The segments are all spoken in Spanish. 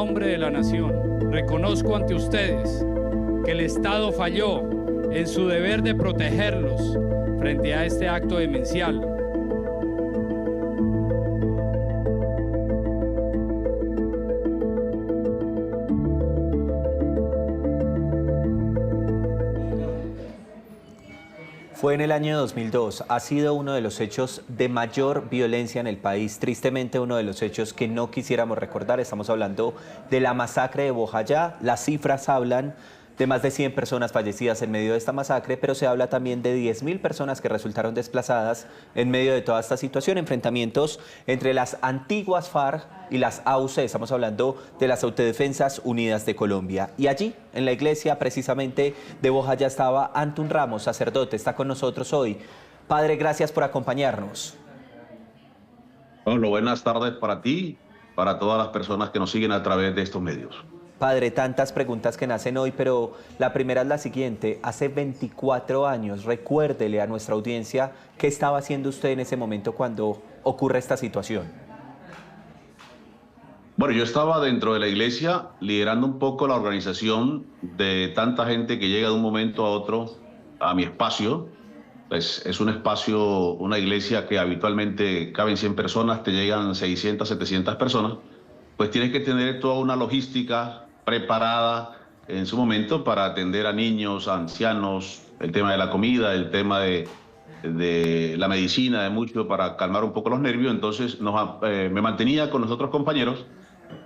nombre de la nación, reconozco ante ustedes que el Estado falló en su deber de protegerlos frente a este acto demencial. Fue en el año 2002, ha sido uno de los hechos de mayor violencia en el país, tristemente uno de los hechos que no quisiéramos recordar. Estamos hablando de la masacre de Bojayá. Las cifras hablan de más de 100 personas fallecidas en medio de esta masacre, pero se habla también de 10.000 personas que resultaron desplazadas en medio de toda esta situación, enfrentamientos entre las antiguas FARC y las AUC, estamos hablando de las Autodefensas Unidas de Colombia. Y allí, en la iglesia precisamente de Bojayá, estaba Antun Ramos, sacerdote, está con nosotros hoy. Padre, gracias por acompañarnos. Bueno, buenas tardes para ti, para todas las personas que nos siguen a través de estos medios. Padre, tantas preguntas que nacen hoy, pero la primera es la siguiente. Hace 24 años, recuérdele a nuestra audiencia qué estaba haciendo usted en ese momento cuando ocurre esta situación. Bueno, yo estaba dentro de la iglesia liderando un poco la organización de tanta gente que llega de un momento a otro a mi espacio. Pues es un espacio, una iglesia que habitualmente caben 100 personas, te llegan 600, 700 personas. Pues tienes que tener toda una logística preparada en su momento para atender a niños, a ancianos, el tema de la comida, el tema de la medicina, de mucho, para calmar un poco los nervios. Entonces me mantenía con los otros compañeros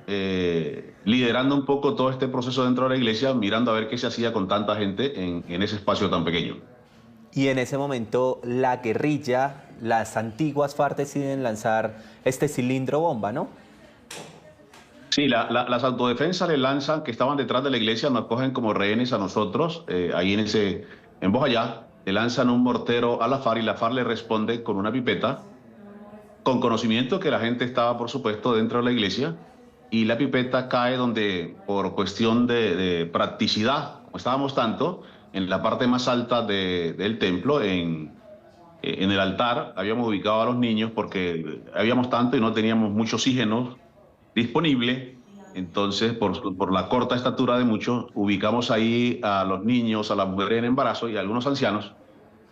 liderando un poco todo este proceso dentro de la iglesia, mirando a ver qué se hacía con tanta gente en ese espacio tan pequeño. Y en ese momento la guerrilla, las antiguas FARC deciden lanzar este cilindro bomba, ¿no? Sí, las autodefensas le lanzan, que estaban detrás de la iglesia, nos cogen como rehenes a nosotros, ahí en Bojayá, le lanzan un mortero a la FARC y la FARC le responde con una pipeta, con conocimiento que la gente estaba, por supuesto, dentro de la iglesia, y la pipeta cae donde, por cuestión de practicidad, como estábamos tanto, en la parte más alta del templo, en el altar, habíamos ubicado a los niños porque habíamos tanto y no teníamos mucho oxígeno disponible. Entonces, por la corta estatura de muchos, ubicamos ahí a los niños, a las mujeres en embarazo y a algunos ancianos,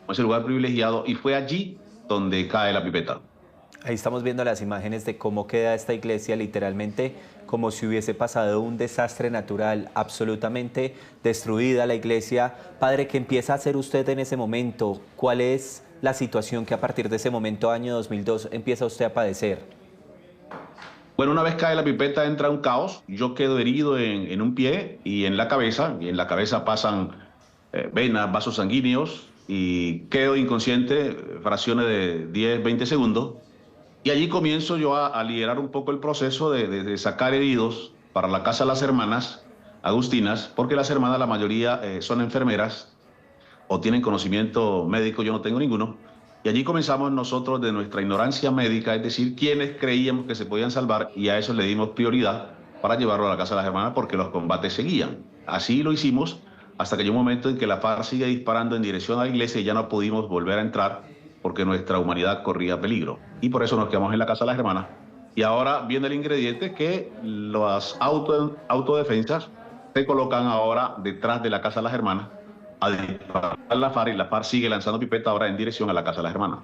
en ese lugar privilegiado, y fue allí donde cae la pipeta. Ahí estamos viendo las imágenes de cómo queda esta iglesia, literalmente como si hubiese pasado un desastre natural, absolutamente destruida la iglesia. Padre, ¿qué empieza a hacer usted en ese momento? ¿Cuál es la situación que a partir de ese momento, año 2002, empieza usted a padecer? Bueno, una vez cae la pipeta entra un caos, yo quedo herido en un pie y en la cabeza pasan venas, vasos sanguíneos y quedo inconsciente fracciones de 10, 20 segundos. Y allí comienzo yo a liderar un poco el proceso de sacar heridos para la Casa de las Hermanas Agustinas, porque las hermanas, la mayoría son enfermeras o tienen conocimiento médico, yo no tengo ninguno. Y allí comenzamos nosotros de nuestra ignorancia médica, es decir, quienes creíamos que se podían salvar, y a eso le dimos prioridad para llevarlo a la Casa de las Hermanas porque los combates seguían. Así lo hicimos hasta que llegó un momento en que la FARC sigue disparando en dirección a la iglesia y ya no pudimos volver a entrar porque nuestra humanidad corría peligro. Y por eso nos quedamos en la Casa de las Hermanas. Y ahora viene el ingrediente que las autodefensas se colocan ahora detrás de la Casa de las Hermanas a disparar a la FARC, y la FARC sigue lanzando pipeta ahora en dirección a la Casa de las Hermanas.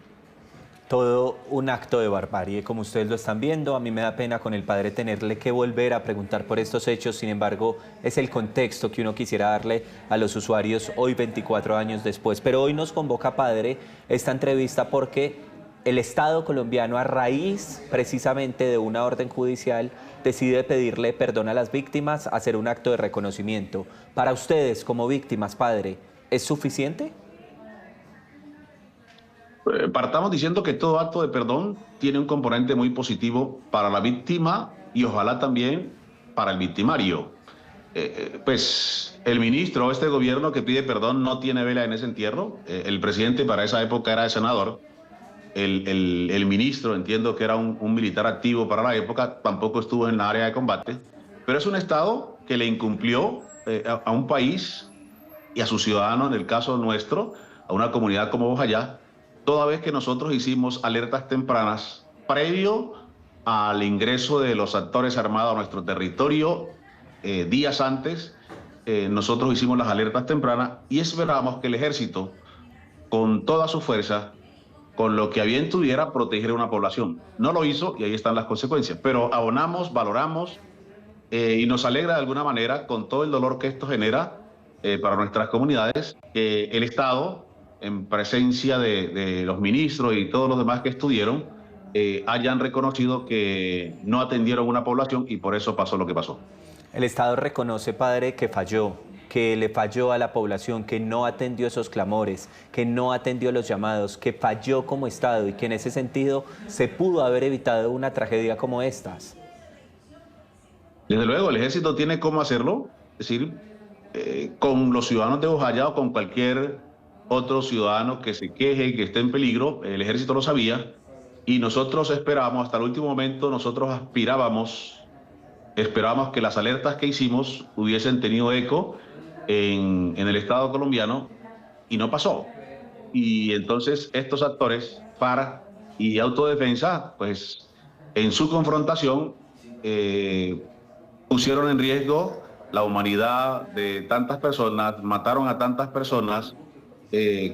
Todo un acto de barbarie, como ustedes lo están viendo. A mí me da pena con el padre tenerle que volver a preguntar por estos hechos, sin embargo, es el contexto que uno quisiera darle a los usuarios hoy, 24 años después. Pero hoy nos convoca, padre, esta entrevista porque el Estado colombiano, a raíz precisamente de una orden judicial, decide pedirle perdón a las víctimas, hacer un acto de reconocimiento. Para ustedes, como víctimas, padre, ¿es suficiente? Partamos diciendo que todo acto de perdón tiene un componente muy positivo para la víctima y ojalá también para el victimario. Pues el ministro o este gobierno que pide perdón no tiene vela en ese entierro. El presidente para esa época era el senador. El ministro, entiendo que era un militar activo para la época, tampoco estuvo en la área de combate. Pero es un Estado que le incumplió a un país y a sus ciudadanos, en el caso nuestro, a una comunidad como Bojayá, toda vez que nosotros hicimos alertas tempranas previo al ingreso de los actores armados a nuestro territorio días antes. Nosotros hicimos las alertas tempranas y esperábamos que el ejército, con toda su fuerza, con lo que a bien tuviera, proteger a una población. No lo hizo y ahí están las consecuencias. Pero abonamos, valoramos y nos alegra de alguna manera, con todo el dolor que esto genera para nuestras comunidades, que el Estado, en presencia de los ministros y todos los demás que estuvieron, hayan reconocido que no atendieron a una población y por eso pasó lo que pasó. El Estado reconoce, padre, que falló, que le falló a la población, que no atendió esos clamores, que no atendió los llamados, que falló como Estado y que en ese sentido se pudo haber evitado una tragedia como estas. Desde luego, el ejército tiene cómo hacerlo, es decir, con los ciudadanos de Bojayá o con cualquier otro ciudadano que se queje y que esté en peligro, el ejército lo sabía y nosotros esperábamos, hasta el último momento, nosotros esperábamos que las alertas que hicimos hubiesen tenido eco en el Estado colombiano y no pasó. Y entonces estos actores, FARC y autodefensa, pues en su confrontación pusieron en riesgo la humanidad de tantas personas, mataron a tantas personas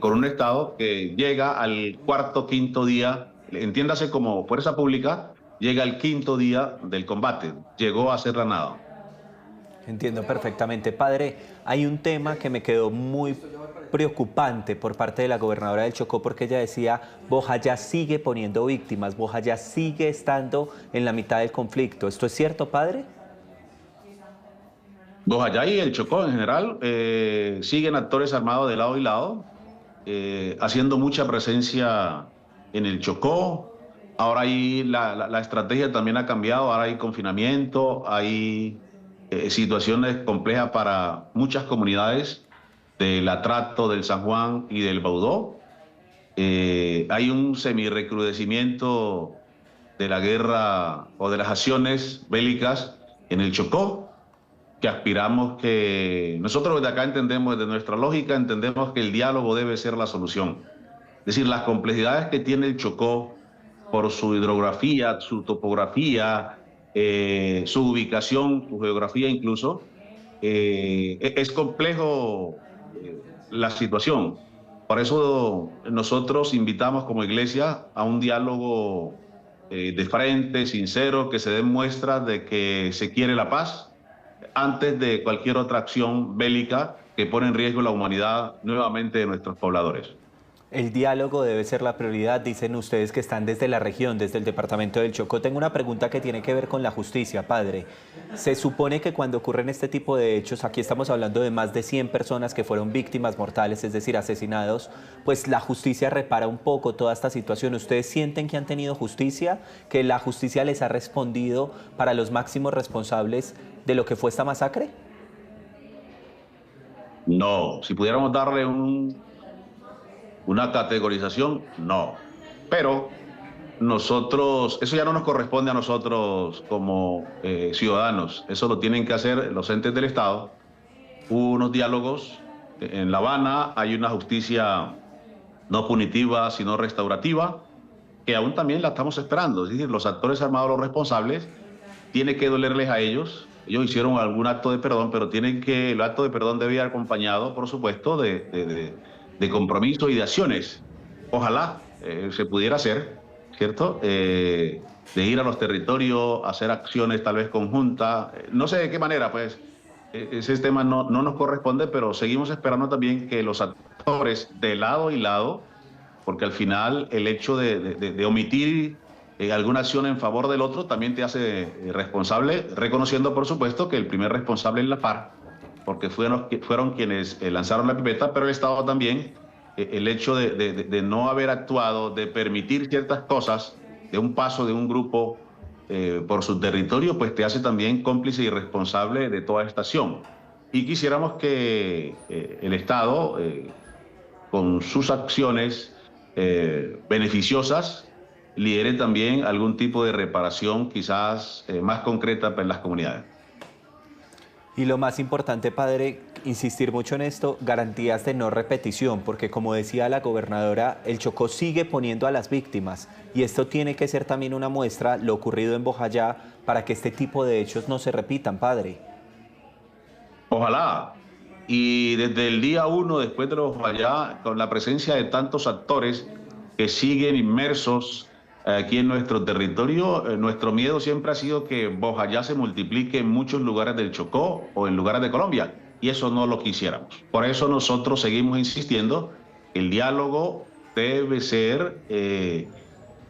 con un Estado que llega al cuarto, quinto día, entiéndase como fuerza pública, llega al quinto día del combate, llegó a hacer la nada. Entiendo perfectamente. Padre, hay un tema que me quedó muy preocupante por parte de la gobernadora del Chocó porque ella decía, Bojayá sigue poniendo víctimas, Bojayá sigue estando en la mitad del conflicto. ¿Esto es cierto, padre? Bojayá y el Chocó en general siguen actores armados de lado y lado, haciendo mucha presencia en el Chocó. Ahora la estrategia también ha cambiado, ahora hay confinamiento, hay situaciones complejas para muchas comunidades del Atrato, del San Juan y del Baudó. Hay un semi-recrudecimiento de la guerra o de las acciones bélicas en el Chocó, que aspiramos que nosotros desde acá entendemos, desde nuestra lógica, entendemos que el diálogo debe ser la solución. Es decir, las complejidades que tiene el Chocó por su hidrografía, su topografía, su ubicación, su geografía incluso, es complejo la situación. Por eso nosotros invitamos como iglesia a un diálogo de frente, sincero, que se den muestras de que se quiere la paz antes de cualquier otra acción bélica que pone en riesgo la humanidad nuevamente de nuestros pobladores. El diálogo debe ser la prioridad, dicen ustedes que están desde la región, desde el departamento del Chocó. Tengo una pregunta que tiene que ver con la justicia, padre. Se supone que cuando ocurren este tipo de hechos, aquí estamos hablando de más de 100 personas que fueron víctimas mortales, es decir, asesinados, pues la justicia repara un poco toda esta situación. ¿Ustedes sienten que han tenido justicia, que la justicia les ha respondido para los máximos responsables de lo que fue esta masacre? No, si pudiéramos darle una categorización, no. Pero nosotros, eso ya no nos corresponde a nosotros como ciudadanos, eso lo tienen que hacer los entes del Estado. Hubo unos diálogos en La Habana, hay una justicia no punitiva, sino restaurativa, que aún también la estamos esperando. Es decir, los actores armados, los responsables, tiene que dolerles a ellos. Ellos hicieron algún acto de perdón, pero el acto de perdón debe ir acompañado, por supuesto, de compromiso y de acciones. Ojalá se pudiera hacer, ¿cierto? De ir a los territorios, hacer acciones tal vez conjuntas. No sé de qué manera, pues, ese tema no nos corresponde, pero seguimos esperando también que los actores de lado y lado, porque al final el hecho de omitir alguna acción en favor del otro también te hace responsable, reconociendo, por supuesto, que el primer responsable es la FARC, porque fueron quienes lanzaron la pipeta, pero el Estado también, el hecho de no haber actuado, de permitir ciertas cosas, de un paso de un grupo por su territorio, pues te hace también cómplice y responsable de toda esta acción. Y quisiéramos que el Estado, con sus acciones beneficiosas, lidere también algún tipo de reparación quizás más concreta para las comunidades. Y lo más importante, padre, insistir mucho en esto, garantías de no repetición, porque como decía la gobernadora, el Chocó sigue poniendo a las víctimas y esto tiene que ser también una muestra, lo ocurrido en Bojayá, para que este tipo de hechos no se repitan, padre. Ojalá. Y desde el día 1, después de los Bojayá, con la presencia de tantos actores que siguen inmersos aquí en nuestro territorio, nuestro miedo siempre ha sido que Bojayá se multiplique en muchos lugares del Chocó o en lugares de Colombia, y eso no lo quisiéramos. Por eso nosotros seguimos insistiendo, el diálogo debe ser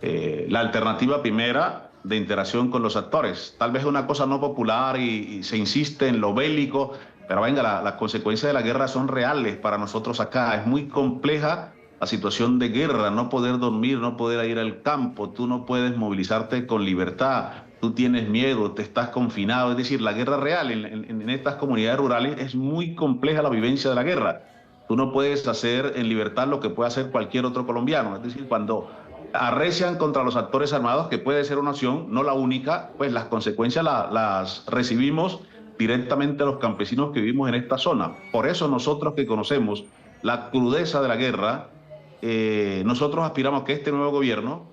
la alternativa primera de interacción con los actores. Tal vez es una cosa no popular y se insiste en lo bélico, pero venga, las consecuencias de la guerra son reales para nosotros acá. Es muy compleja la situación de guerra, no poder dormir, no poder ir al campo, tú no puedes movilizarte con libertad, tú tienes miedo, te estás confinado. Es decir, la guerra real en estas comunidades rurales es muy compleja la vivencia de la guerra. Tú no puedes hacer en libertad lo que puede hacer cualquier otro colombiano. Es decir, cuando arrecian contra los actores armados, que puede ser una opción, no la única, pues las consecuencias las recibimos directamente los campesinos que vivimos en esta zona. Por eso nosotros que conocemos la crudeza de la guerra, nosotros aspiramos a que este nuevo gobierno,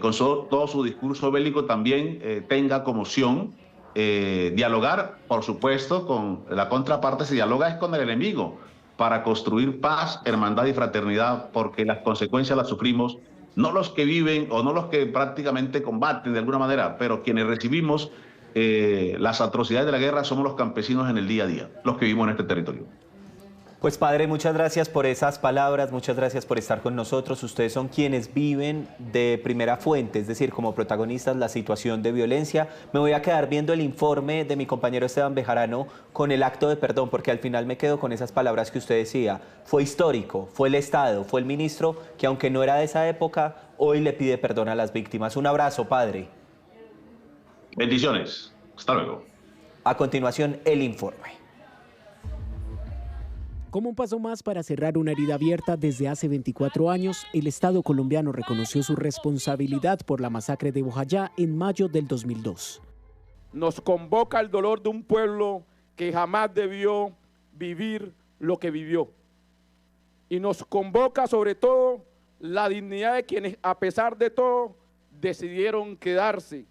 con todo su discurso bélico, también tenga como opción dialogar, por supuesto, con la contraparte. Se dialoga es con el enemigo para construir paz, hermandad y fraternidad, porque las consecuencias las sufrimos no los que viven o no los que prácticamente combaten de alguna manera, pero quienes recibimos las atrocidades de la guerra somos los campesinos en el día a día, los que vivimos en este territorio. Pues padre, muchas gracias por esas palabras, muchas gracias por estar con nosotros. Ustedes son quienes viven de primera fuente, es decir, como protagonistas la situación de violencia. Me voy a quedar viendo el informe de mi compañero Esteban Bejarano con el acto de perdón, porque al final me quedo con esas palabras que usted decía. Fue histórico, fue el Estado, fue el ministro que, aunque no era de esa época, hoy le pide perdón a las víctimas. Un abrazo, padre. Bendiciones. Hasta luego. A continuación, el informe. Como un paso más para cerrar una herida abierta desde hace 24 años, el Estado colombiano reconoció su responsabilidad por la masacre de Bojayá en mayo del 2002. Nos convoca el dolor de un pueblo que jamás debió vivir lo que vivió. Y nos convoca sobre todo la dignidad de quienes, a pesar de todo, decidieron quedarse.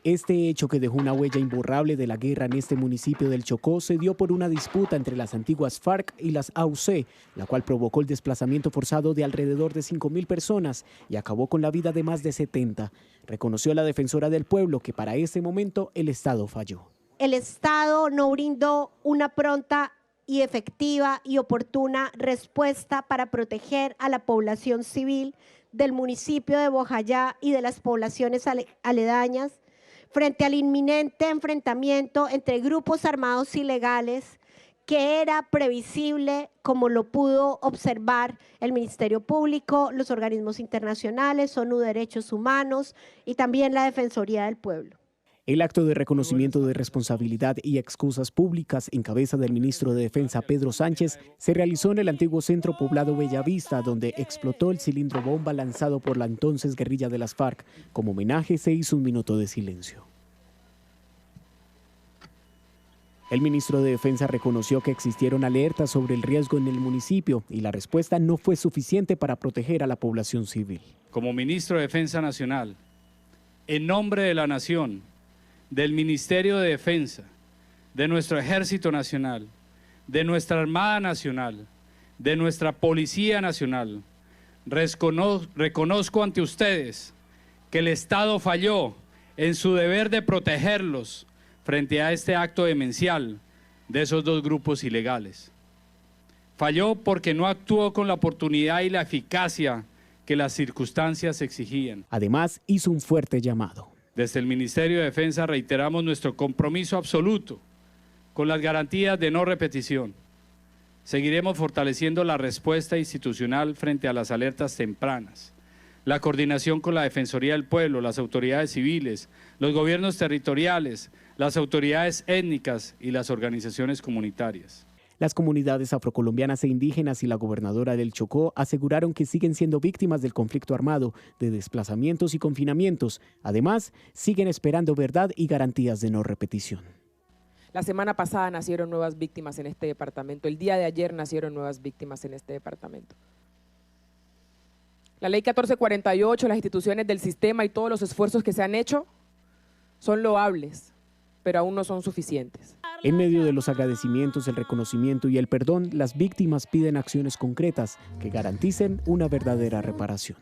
Este hecho, que dejó una huella imborrable de la guerra en este municipio del Chocó, se dio por una disputa entre las antiguas FARC y las AUC, la cual provocó el desplazamiento forzado de alrededor de 5.000 personas y acabó con la vida de más de 70. Reconoció la defensora del pueblo que para ese momento el Estado falló. El Estado no brindó una pronta y efectiva y oportuna respuesta para proteger a la población civil del municipio de Bojayá y de las poblaciones aledañas, frente al inminente enfrentamiento entre grupos armados ilegales que era previsible, como lo pudo observar el Ministerio Público, los organismos internacionales, ONU Derechos Humanos y también la Defensoría del Pueblo. El acto de reconocimiento de responsabilidad y excusas públicas en cabeza del ministro de Defensa Pedro Sánchez se realizó en el antiguo centro poblado Bellavista, donde explotó el cilindro bomba lanzado por la entonces guerrilla de las FARC. Como homenaje se hizo un minuto de silencio. El ministro de Defensa reconoció que existieron alertas sobre el riesgo en el municipio y la respuesta no fue suficiente para proteger a la población civil. Como ministro de Defensa Nacional, en nombre de la Nación, del Ministerio de Defensa, de nuestro Ejército Nacional, de nuestra Armada Nacional, de nuestra Policía Nacional, reconozco ante ustedes que el Estado falló en su deber de protegerlos frente a este acto demencial de esos dos grupos ilegales. Falló porque no actuó con la oportunidad y la eficacia que las circunstancias exigían. Además, hizo un fuerte llamado. Desde el Ministerio de Defensa reiteramos nuestro compromiso absoluto con las garantías de no repetición. Seguiremos fortaleciendo la respuesta institucional frente a las alertas tempranas, la coordinación con la Defensoría del Pueblo, las autoridades civiles, los gobiernos territoriales, las autoridades étnicas y las organizaciones comunitarias. Las comunidades afrocolombianas e indígenas y la gobernadora del Chocó aseguraron que siguen siendo víctimas del conflicto armado, de desplazamientos y confinamientos. Además, siguen esperando verdad y garantías de no repetición. La semana pasada nacieron nuevas víctimas en este departamento. El día de ayer nacieron nuevas víctimas en este departamento. La ley 1448, las instituciones del sistema y todos los esfuerzos que se han hecho son loables, pero aún no son suficientes. En medio de los agradecimientos, el reconocimiento y el perdón, las víctimas piden acciones concretas que garanticen una verdadera reparación.